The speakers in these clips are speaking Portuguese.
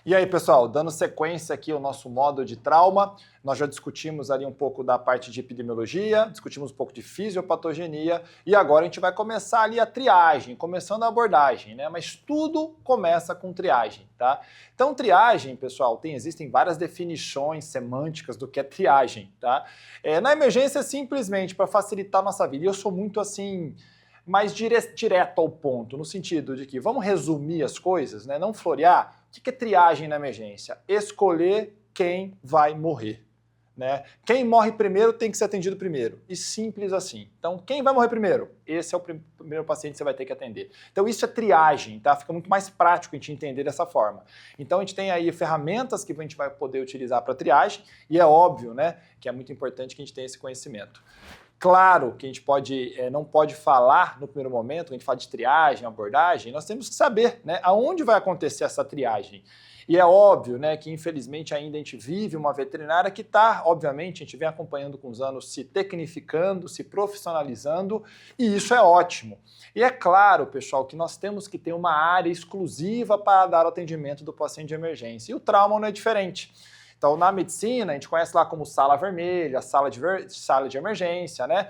E aí, pessoal, dando sequência aqui ao nosso módulo de trauma, nós já discutimos ali um pouco da parte de epidemiologia, discutimos um pouco de fisiopatogenia e agora a gente vai começar ali a triagem, começando a abordagem, né? Mas tudo começa com triagem, tá? Então, triagem, pessoal, existem várias definições semânticas do que é triagem, tá? Na emergência, simplesmente para facilitar a nossa vida, e eu sou muito assim, mais direto ao ponto, no sentido de que vamos resumir as coisas, né? Não florear. O que é triagem na emergência? Escolher quem vai morrer, né? Quem morre primeiro tem que ser atendido primeiro. E simples assim. Então, quem vai morrer primeiro? Esse é o primeiro paciente que você vai ter que atender. Então, isso é triagem, tá? Fica muito mais prático a gente entender dessa forma. Então, a gente tem aí ferramentas que a gente vai poder utilizar para triagem e é óbvio, né, que é muito importante que a gente tenha esse conhecimento. Claro que a gente não pode falar no primeiro momento, quando a gente fala de triagem, abordagem, nós temos que saber, né, aonde vai acontecer essa triagem. E é óbvio, né, que infelizmente ainda a gente vive uma veterinária que está, obviamente, a gente vem acompanhando com os anos, se tecnificando, se profissionalizando, e isso é ótimo. E é claro, pessoal, que nós temos que ter uma área exclusiva para dar o atendimento do paciente de emergência. E o trauma não é diferente. Então, na medicina, a gente conhece lá como sala vermelha, sala de emergência, né?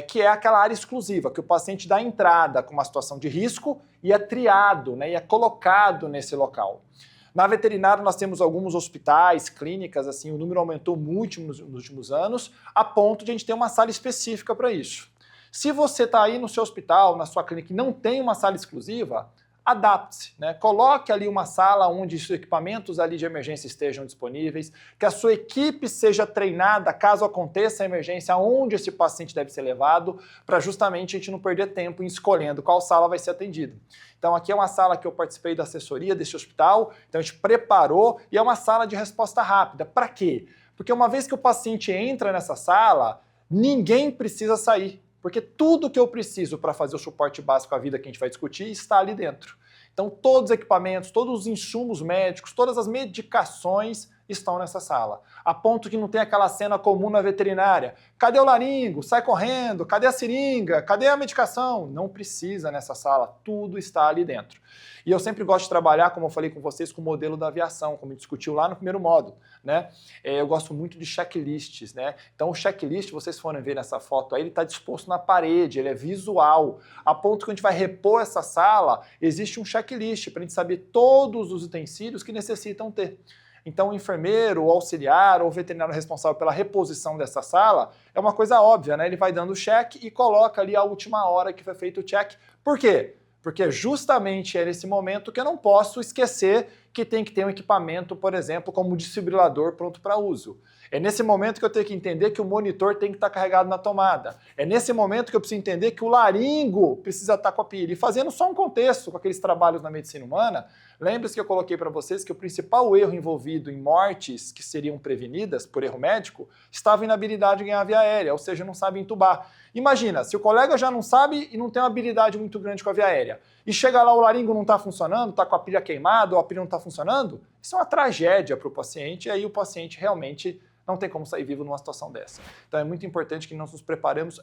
Que é aquela área exclusiva, que o paciente dá entrada com uma situação de risco e é triado, né? E é colocado nesse local. Na veterinária, nós temos alguns hospitais, clínicas, assim, o número aumentou muito nos últimos anos, a ponto de a gente ter uma sala específica para isso. Se você está aí no seu hospital, na sua clínica e não tem uma sala exclusiva, adapte-se, né? Coloque ali uma sala onde os equipamentos ali de emergência estejam disponíveis, que a sua equipe seja treinada caso aconteça a emergência, aonde esse paciente deve ser levado, para justamente a gente não perder tempo em escolhendo qual sala vai ser atendido. Então aqui é uma sala que eu participei da assessoria desse hospital, então a gente preparou e é uma sala de resposta rápida. Para quê? Porque uma vez que o paciente entra nessa sala, ninguém precisa sair. Porque tudo que eu preciso para fazer o suporte básico à vida que a gente vai discutir está ali dentro. Então todos os equipamentos, todos os insumos médicos, todas as medicações estão nessa sala. A ponto que não tem aquela cena comum na veterinária. Cadê o laringo? Sai correndo. Cadê a seringa? Cadê a medicação? Não precisa nessa sala. Tudo está ali dentro. E eu sempre gosto de trabalhar, como eu falei com vocês, com o modelo da aviação, como a gente discutiu lá no primeiro módulo, né? Eu gosto muito de checklists, né? Então o checklist, vocês forem ver nessa foto aí, ele está disposto na parede, ele é visual. A ponto que a gente vai repor essa sala, existe um checklist para a gente saber todos os utensílios que necessitam ter. Então o enfermeiro, o auxiliar ou o veterinário responsável pela reposição dessa sala é uma coisa óbvia, né? Ele vai dando o check e coloca ali a última hora que foi feito o check. Por quê? Porque justamente é nesse momento que eu não posso esquecer que tem que ter um equipamento, por exemplo, como o desfibrilador pronto para uso. É nesse momento que eu tenho que entender que o monitor tem que estar carregado na tomada. É nesse momento que eu preciso entender que o laringo precisa estar com a pilha. E fazendo só um contexto com aqueles trabalhos na medicina humana, lembre-se que eu coloquei para vocês que o principal erro envolvido em mortes que seriam prevenidas por erro médico estava em inabilidade em via aérea, ou seja, não sabe entubar. Imagina, se o colega já não sabe e não tem uma habilidade muito grande com a via aérea, e chega lá o laringo não está funcionando, está com a pilha queimada ou a pilha não está funcionando, isso é uma tragédia para o paciente e aí o paciente realmente não tem como sair vivo numa situação dessa. Então é muito importante que nós nos preparemos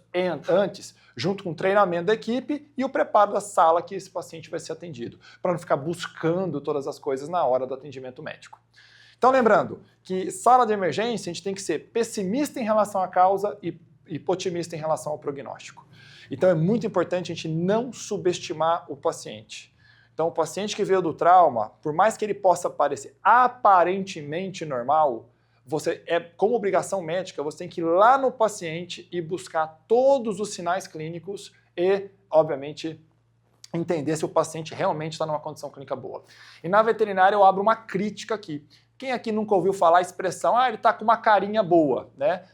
antes, junto com o treinamento da equipe e o preparo da sala que esse paciente vai ser atendido, para não ficar buscando todas as coisas na hora do atendimento médico. Então lembrando que sala de emergência a gente tem que ser pessimista em relação à causa e otimista em relação ao prognóstico. Então é muito importante a gente não subestimar o paciente. Então o paciente que veio do trauma, por mais que ele possa parecer aparentemente normal, como obrigação médica, você tem que ir lá no paciente e buscar todos os sinais clínicos e, obviamente, entender se o paciente realmente está numa condição clínica boa. E na veterinária eu abro uma crítica aqui. Quem aqui nunca ouviu falar a expressão, ele está com uma carinha boa, né?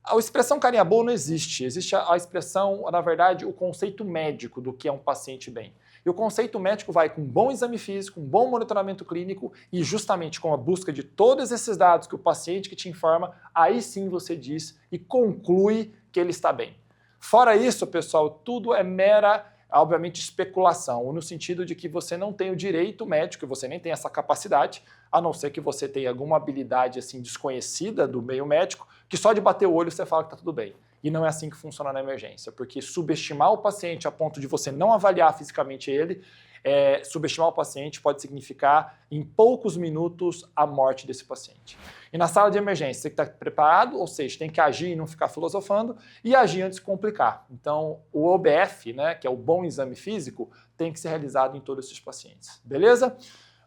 A expressão carinha boa não existe. Existe a expressão, na verdade, o conceito médico do que é um paciente bem. E o conceito médico vai com um bom exame físico, um bom monitoramento clínico e justamente com a busca de todos esses dados que o paciente que te informa, aí sim você diz e conclui que ele está bem. Fora isso, pessoal, tudo é mera, obviamente, especulação, no sentido de que você não tem o direito médico, você nem tem essa capacidade, a não ser que você tenha alguma habilidade assim desconhecida do meio médico, que só de bater o olho você fala que está tudo bem. E não é assim que funciona na emergência, porque subestimar o paciente a ponto de você não avaliar fisicamente ele subestimar o paciente pode significar, em poucos minutos, a morte desse paciente. E na sala de emergência, você tem que estar preparado, ou seja, tem que agir e não ficar filosofando, e agir antes de complicar. Então, o OBF, né, que é o bom exame físico, tem que ser realizado em todos esses pacientes. Beleza?